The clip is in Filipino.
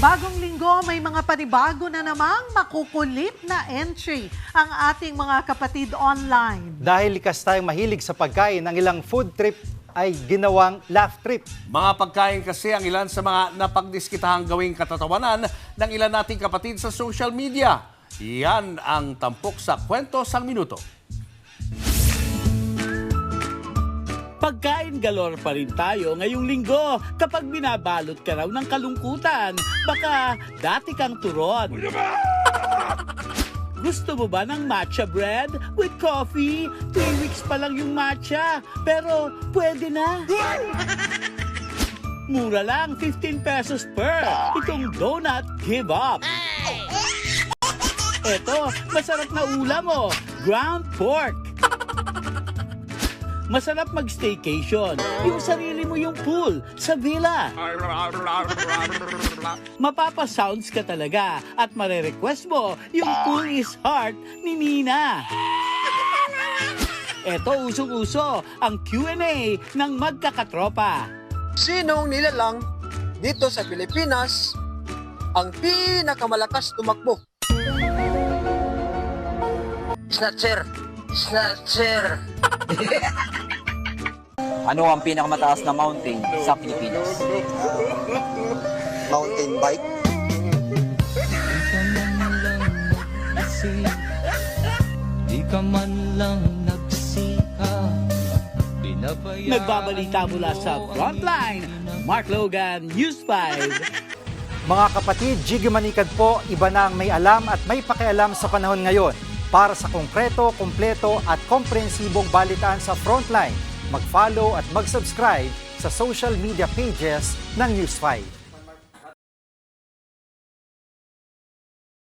Bagong linggo, may mga panibago na namang makukulit na entry ang ating mga kapatid online. Dahil likas tayong mahilig sa pagkain, ang ilang food trip ay ginawang laugh trip. Mga pagkain kasi ang ilan sa mga napagdiskitahang gawing katatawanan ng ilan nating kapatid sa social media. Yan ang tampok sa Kwento Sang Minuto. Pagkain galore pa rin tayo ngayong linggo kapag binabalot ka raw ng kalungkutan. Baka dati kang turon. Gusto mo ba ng matcha bread with coffee? 3 weeks pa lang yung matcha, pero pwede na. Mura lang, 15 pesos per. Itong donut give up. Eto, masarap na ulam mo, ground pork. Masarap mag-staycation, yung sarili mo yung pool sa villa. Mapapasounds ka talaga at marerequest mo yung Pool is Heart ni Nina. Eto, usong-uso ang Q&A ng magkakatropa. Sinong nilalang dito sa Pilipinas ang pinakamalakas tumakbo? Snatcher! Snatcher! Ano ang pinakamataas na mountain sa Pilipinas? Mountain bike? Di ka man lang nagsika. Nagbabalita mula sa Frontline, Mark Logan, News 5. Mga kapatid, Jiggy Manikad po, iba na ang may alam at may pakialam sa panahon ngayon. Para sa konkreto, kumpleto at komprehensibong balitaan sa Frontline, mag-follow at mag-subscribe sa social media pages ng News 5.